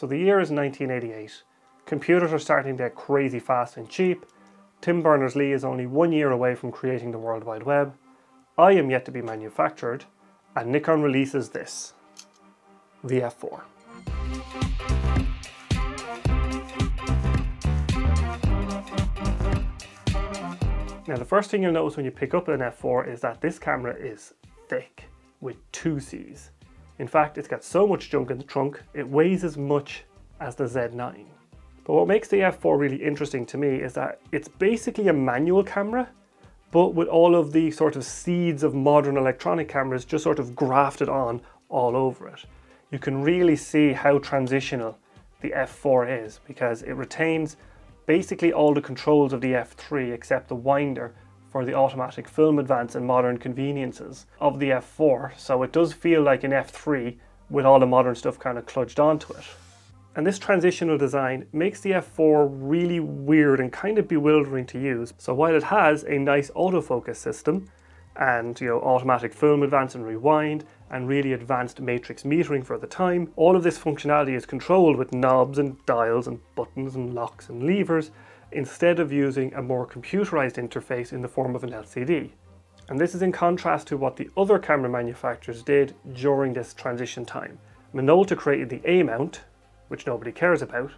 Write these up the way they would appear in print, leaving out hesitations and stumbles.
So the year is 1988. Computers are starting to get crazy fast and cheap. Tim Berners-Lee is only 1 year away from creating the World Wide Web. I am yet to be manufactured, and Nikon releases this, the F4. Now the first thing you'll notice when you pick up an F4 is that this camera is thick, with 2 Cs. In fact, it's got so much junk in the trunk, it weighs as much as the Z9. But what makes the F4 really interesting to me is that it's basically a manual camera, but with all of the sort of seeds of modern electronic cameras just sort of grafted on all over it. You can really see how transitional the F4 is, because it retains basically all the controls of the F3 except the winder for the automatic film advance and modern conveniences of the F4. So it does feel like an F3 with all the modern stuff kind of kludged onto it. And this transitional design makes the F4 really weird and kind of bewildering to use. So while it has a nice autofocus system and automatic film advance and rewind and really advanced matrix metering for the time, all of this functionality is controlled with knobs and dials and buttons and locks and levers instead of using a more computerized interface in the form of an LCD. And this is in contrast to what the other camera manufacturers did during this transition time. Minolta created the A mount, which nobody cares about,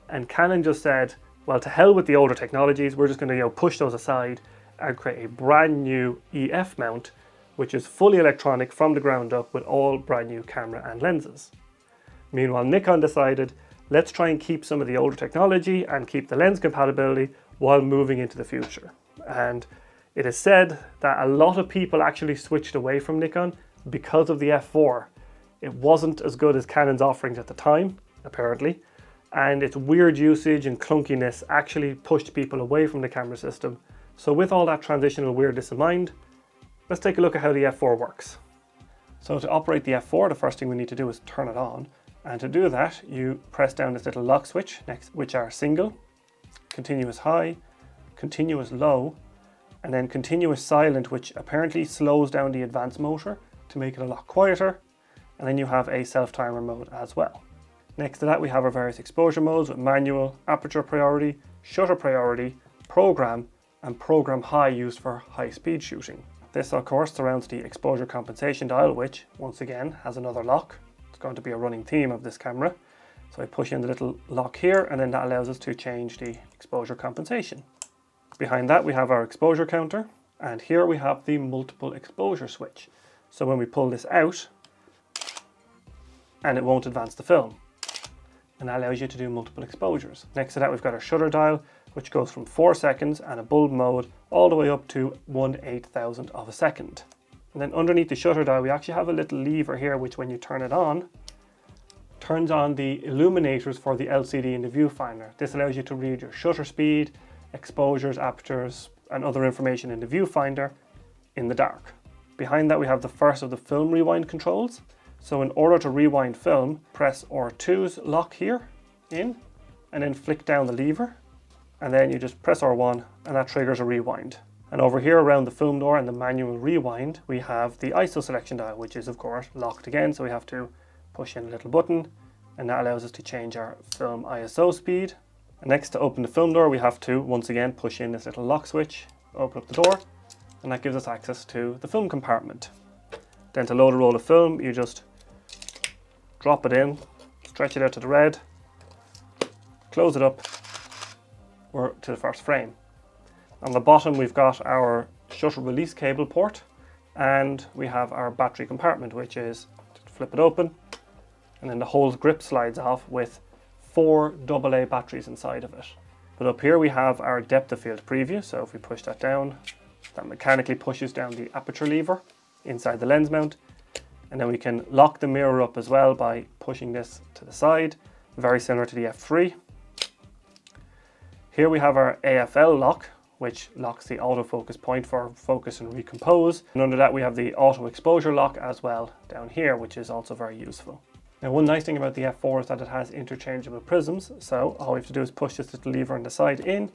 and Canon just said, well, to hell with the older technologies, we're just going to push those aside and create a brand new EF mount, which is fully electronic from the ground up with all brand new camera and lenses. Meanwhile, Nikon decided, let's try and keep some of the older technology and keep the lens compatibility while moving into the future. And it is said that a lot of people actually switched away from Nikon because of the F4. It wasn't as good as Canon's offerings at the time, apparently, and its weird usage and clunkiness actually pushed people away from the camera system. So with all that transitional weirdness in mind, let's take a look at how the F4 works. So to operate the F4, the first thing we need to do is turn it on. And to do that, you press down this little lock switch, which are single, continuous high, continuous low, and then continuous silent, which apparently slows down the advanced motor to make it a lot quieter. And then you have a self-timer mode as well. Next to that, we have our various exposure modes with manual, aperture priority, shutter priority, program, and program high used for high-speed shooting. This, of course, surrounds the exposure compensation dial, which, once again, has another lock. It's going to be a running theme of this camera. So I push in the little lock here, and then that allows us to change the exposure compensation. Behind that, we have our exposure counter, and here we have the multiple exposure switch. So when we pull this out, and it won't advance the film, and that allows you to do multiple exposures. Next to that, we've got our shutter dial, which goes from 4 seconds and a bulb mode all the way up to 1/8000 of a second. And then underneath the shutter dial, we actually have a little lever here, which when you turn it on, turns on the illuminators for the LCD in the viewfinder. This allows you to read your shutter speed, exposures, apertures, and other information in the viewfinder in the dark. Behind that, we have the first of the film rewind controls. So in order to rewind film, press R2's lock here in, and then flick down the lever, and then you just press R1 and that triggers a rewind. And over here around the film door and the manual rewind, we have the ISO selection dial, which is of course locked again, so we have to push in a little button, and that allows us to change our film ISO speed. And next, to open the film door, we have to once again push in this little lock switch, open up the door, and that gives us access to the film compartment. Then to load a roll of film, you just drop it in, stretch it out to the red, close it up, we're to the first frame. On the bottom, we've got our shutter release cable port, and we have our battery compartment, which is to flip it open, and then the whole grip slides off with 4 AA batteries inside of it. But up here we have our depth of field preview, so if we push that down, that mechanically pushes down the aperture lever inside the lens mount, and then we can lock the mirror up as well by pushing this to the side, very similar to the F3. Here we have our AFL lock, which locks the autofocus point for focus and recompose. And under that we have the auto exposure lock as well down here, which is also very useful. Now one nice thing about the F4 is that it has interchangeable prisms, so all we have to do is push this little lever on the side in,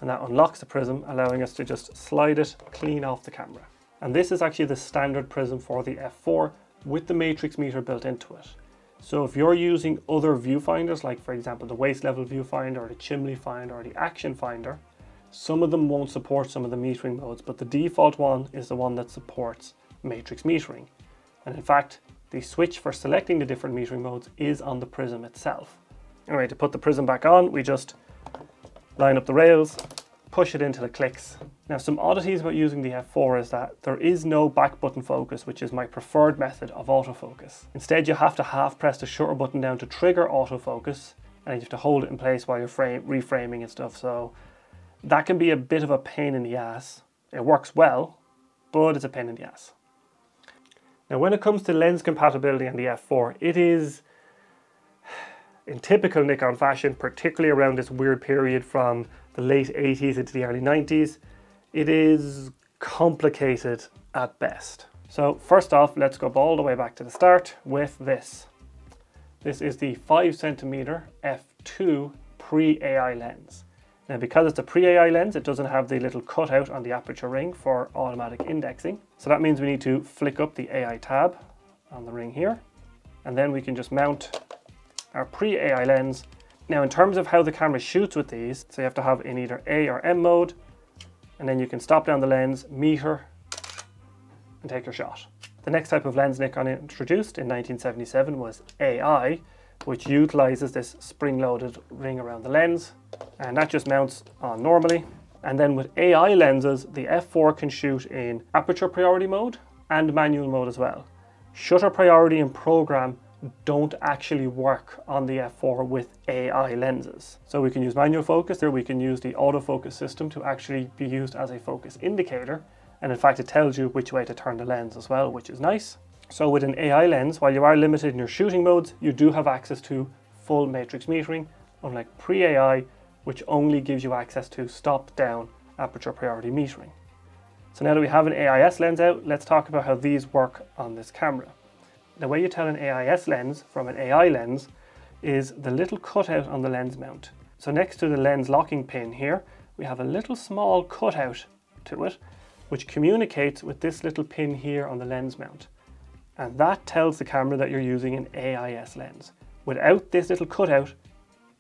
and that unlocks the prism, allowing us to just slide it clean off the camera. And this is actually the standard prism for the F4 with the matrix meter built into it. So if you're using other viewfinders, like for example the waist level viewfinder or the chimney finder or the action finder, some of them won't support some of the metering modes, but the default one is the one that supports matrix metering. And in fact, the switch for selecting the different metering modes is on the prism itself. Anyway, to put the prism back on, we just line up the rails, push it until it clicks. Now, some oddities about using the F4 is that there is no back button focus, which is my preferred method of autofocus. Instead, you have to half press the shutter button down to trigger autofocus, and you have to hold it in place while you're reframing and stuff. So that can be a bit of a pain in the ass. It works well, but it's a pain in the ass. Now, when it comes to lens compatibility on the F4, it is, in typical Nikon fashion, particularly around this weird period from the late 80s into the early 90s, it is complicated at best. So first off, let's go all the way back to the start with this. This is the 5cm f2 pre-AI lens. Now, because it's a pre-AI lens, it doesn't have the little cutout on the aperture ring for automatic indexing. So that means we need to flick up the AI tab on the ring here, and then we can just mount our pre-AI lens. Now, in terms of how the camera shoots with these, so you have to have in either A or M mode, and then you can stop down the lens, meter, and take your shot. The next type of lens Nikon introduced in 1977 was AI, which utilizes this spring-loaded ring around the lens, and that just mounts on normally. And then with AI lenses, the F4 can shoot in aperture priority mode and manual mode as well. Shutter priority and program don't actually work on the F4 with AI lenses. So we can use manual focus, or we can use the autofocus system to actually be used as a focus indicator. And in fact, it tells you which way to turn the lens as well, which is nice. So with an AI lens, while you are limited in your shooting modes, you do have access to full matrix metering, unlike pre-AI, which only gives you access to stop-down aperture priority metering. So now that we have an AIS lens out, let's talk about how these work on this camera. The way you tell an AIS lens from an AI lens is the little cutout on the lens mount. So next to the lens locking pin here, we have a little small cutout to it, which communicates with this little pin here on the lens mount. And that tells the camera that you're using an AIS lens. Without this little cutout,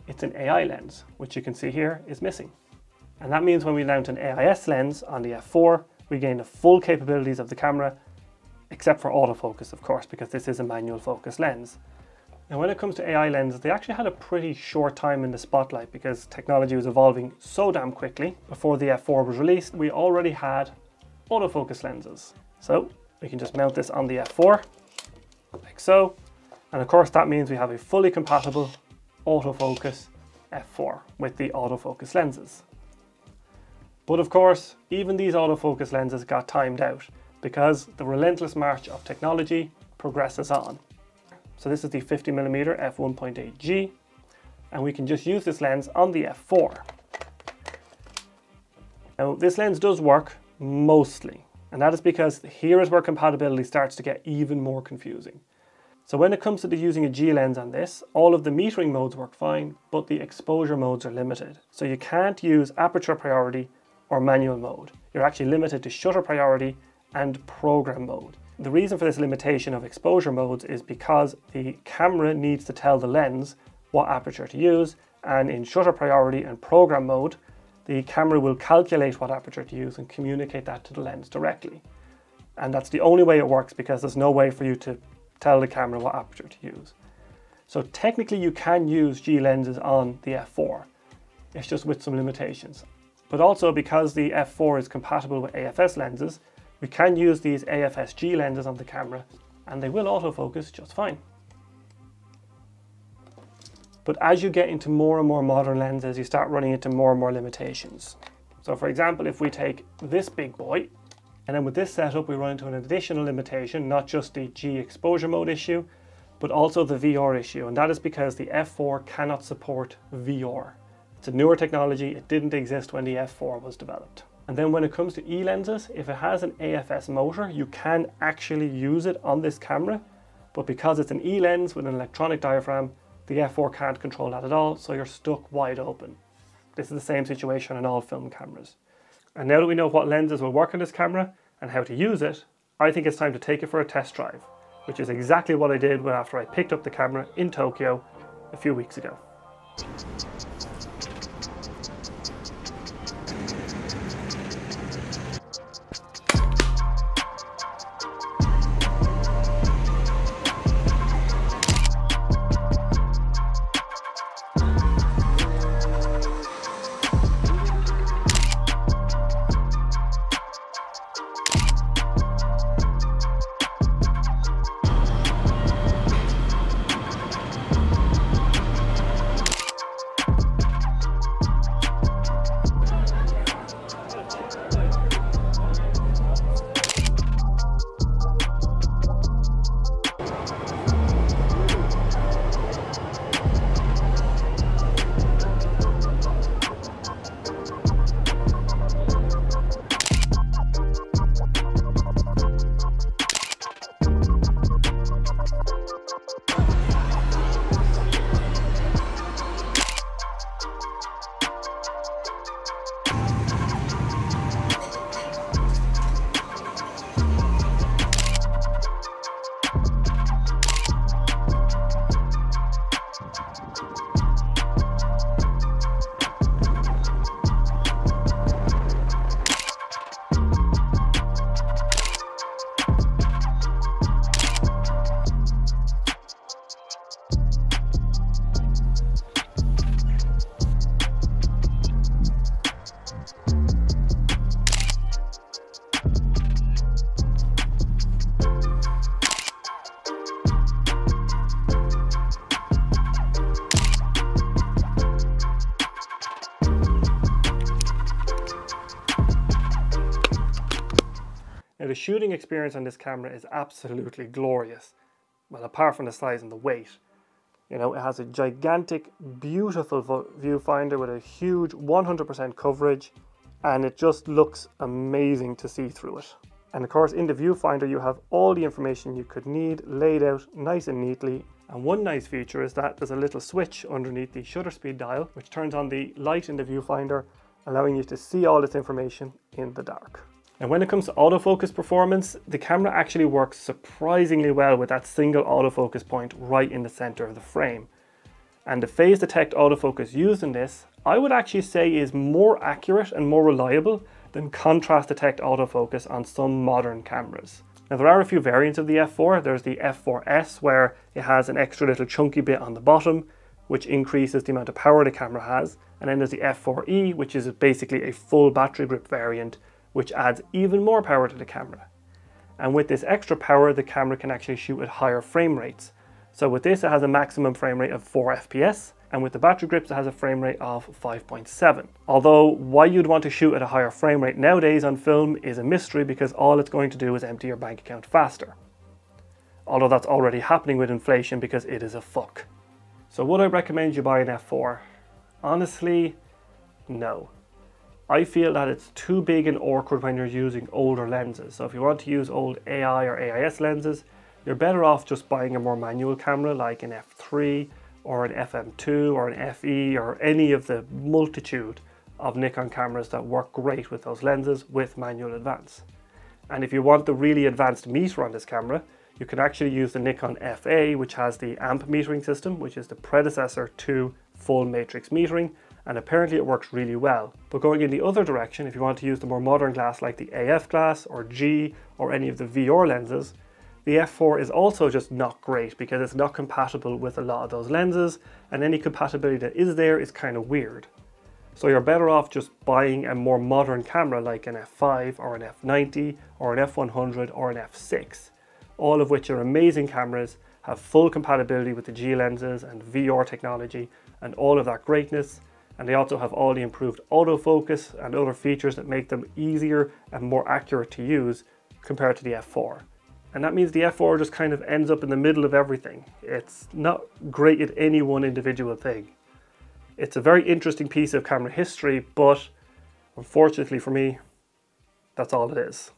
it's an AI lens, which you can see here is missing. And that means when we mount an AIS lens on the F4, we gain the full capabilities of the camera, except for autofocus, of course, because this is a manual focus lens. Now, when it comes to AI lenses, they actually had a pretty short time in the spotlight because technology was evolving so damn quickly. Before the F4 was released, we already had autofocus lenses. So we can just mount this on the F4, like so. And of course, that means we have a fully compatible autofocus F4 with the autofocus lenses. But of course, even these autofocus lenses got timed out because the relentless march of technology progresses on. So this is the 50mm f1.8G, and we can just use this lens on the F4. Now, this lens does work mostly, and that is because here is where compatibility starts to get even more confusing. So when it comes to using a G lens on this, all of the metering modes work fine, but the exposure modes are limited. So you can't use aperture priority or manual mode. You're actually limited to shutter priority and program mode. The reason for this limitation of exposure modes is because the camera needs to tell the lens what aperture to use, and in shutter priority and program mode, the camera will calculate what aperture to use and communicate that to the lens directly. And that's the only way it works, because there's no way for you to tell the camera what aperture to use. So technically you can use G lenses on the F4, it's just with some limitations. But also, because the F4 is compatible with AFS lenses, we can use these AFS G lenses on the camera and they will autofocus just fine. But as you get into more and more modern lenses, you start running into more and more limitations. So for example, if we take this big boy, and then with this setup we run into an additional limitation, not just the G exposure mode issue, but also the VR issue, and that is because the F4 cannot support VR. It's a newer technology, it didn't exist when the F4 was developed. And then when it comes to E lenses, if it has an AFS motor, you can actually use it on this camera, but because it's an E lens with an electronic diaphragm, the F4 can't control that at all, so you're stuck wide open. This is the same situation on all film cameras. And now that we know what lenses will work on this camera and how to use it, I think it's time to take it for a test drive. which is exactly what I did after I picked up the camera in Tokyo a few weeks ago. Now the shooting experience on this camera is absolutely glorious. Well, apart from the size and the weight. You know, it has a gigantic, beautiful viewfinder with a huge 100% coverage, and it just looks amazing to see through it. And of course, in the viewfinder, you have all the information you could need laid out nice and neatly. And one nice feature is that there's a little switch underneath the shutter speed dial, which turns on the light in the viewfinder, allowing you to see all this information in the dark. And when it comes to autofocus performance, the camera actually works surprisingly well with that single autofocus point right in the center of the frame. And the phase detect autofocus used in this, I would actually say is more accurate and more reliable than contrast detect autofocus on some modern cameras. Now there are a few variants of the F4. There's the F4S, where it has an extra little chunky bit on the bottom, which increases the amount of power the camera has. And then there's the F4E, which is basically a full battery grip variant, which adds even more power to the camera. And with this extra power, the camera can actually shoot at higher frame rates. So with this, it has a maximum frame rate of 4 FPS, and with the battery grips, it has a frame rate of 5.7. Although, why you'd want to shoot at a higher frame rate nowadays on film is a mystery, because all it's going to do is empty your bank account faster. Although that's already happening with inflation, because it is a fuck. So would I recommend you buy an F4? Honestly, no. I feel that it's too big and awkward when you're using older lenses. So if you want to use old AI or AIS lenses, you're better off just buying a more manual camera like an F3 or an FM2 or an FE or any of the multitude of Nikon cameras that work great with those lenses with manual advance. And if you want the really advanced meter on this camera, you can actually use the Nikon FA, which has the amp metering system, which is the predecessor to full matrix metering, and apparently it works really well. But going in the other direction, if you want to use the more modern glass like the AF glass or G or any of the VR lenses, the F4 is also just not great because it's not compatible with a lot of those lenses, and any compatibility that is there is kind of weird. So you're better off just buying a more modern camera like an F5 or an F90 or an F100 or an F6, all of which are amazing cameras, have full compatibility with the G lenses and VR technology and all of that greatness. And they also have all the improved autofocus and other features that make them easier and more accurate to use compared to the F4. And that means the F4 just kind of ends up in the middle of everything. It's not great at any one individual thing. It's a very interesting piece of camera history, but unfortunately for me, that's all it is.